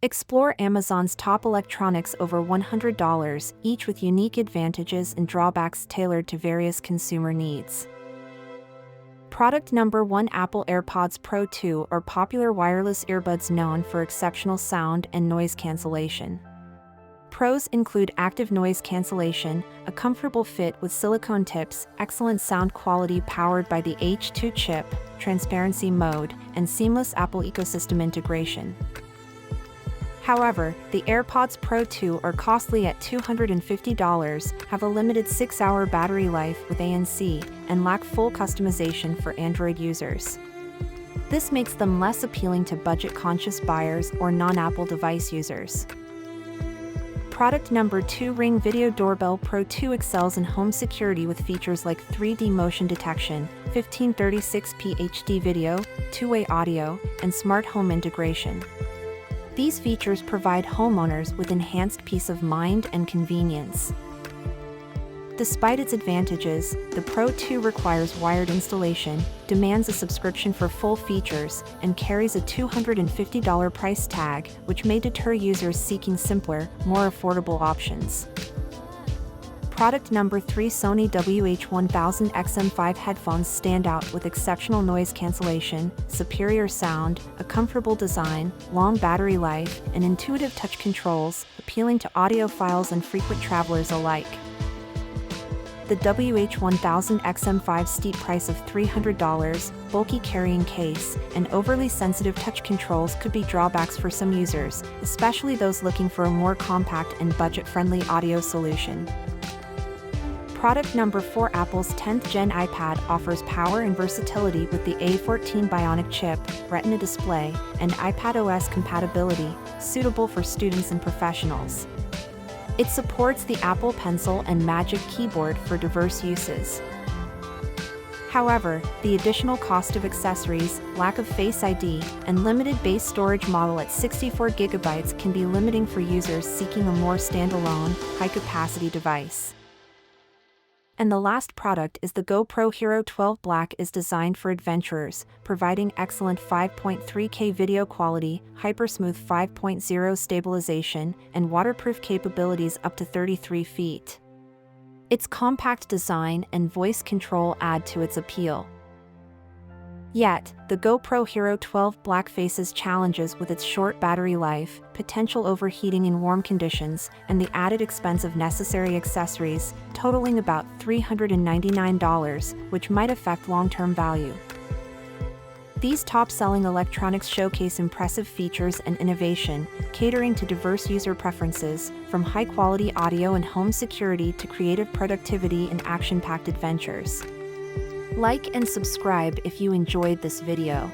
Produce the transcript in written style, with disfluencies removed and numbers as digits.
Explore Amazon's top electronics over $100, each with unique advantages and drawbacks tailored to various consumer needs. Product number 1: Apple AirPods Pro 2 are popular wireless earbuds known for exceptional sound and noise cancellation. Pros include active noise cancellation, a comfortable fit with silicone tips, excellent sound quality powered by the H2 chip, transparency mode, and seamless Apple ecosystem integration. However, the AirPods Pro 2 are costly at $250, have a limited 6-hour battery life with ANC, and lack full customization for Android users. This makes them less appealing to budget-conscious buyers or non-Apple device users. Product number 2: Ring Video Doorbell Pro 2 excels in home security with features like 3D motion detection, 1536p HD video, two-way audio, and smart home integration. These features provide homeowners with enhanced peace of mind and convenience. Despite its advantages, the Pro 2 requires wired installation, demands a subscription for full features, and carries a $250 price tag, which may deter users seeking simpler, more affordable options. Product number 3: Sony WH-1000 XM5 headphones stand out with exceptional noise cancellation, superior sound, a comfortable design, long battery life, and intuitive touch controls, appealing to audiophiles and frequent travelers alike. The WH-1000 XM5's steep price of $300, bulky carrying case, and overly sensitive touch controls could be drawbacks for some users, especially those looking for a more compact and budget-friendly audio solution. Product number 4: Apple's 10th Gen iPad offers power and versatility with the A14 Bionic chip, Retina display, and iPadOS compatibility, suitable for students and professionals. It supports the Apple Pencil and Magic Keyboard for diverse uses. However, the additional cost of accessories, lack of Face ID, and limited base storage model at 64 GB can be limiting for users seeking a more standalone, high-capacity device. And the last product is the GoPro Hero 12 Black is designed for adventurers, providing excellent 5.3K video quality, hypersmooth 5.0 stabilization, and waterproof capabilities up to 33 feet. Its compact design and voice control add to its appeal. Yet, the GoPro Hero 12 Black faces challenges with its short battery life, potential overheating in warm conditions, and the added expense of necessary accessories, totaling about $399, which might affect long-term value. These top-selling electronics showcase impressive features and innovation, catering to diverse user preferences, from high-quality audio and home security to creative productivity and action-packed adventures. Like and subscribe if you enjoyed this video.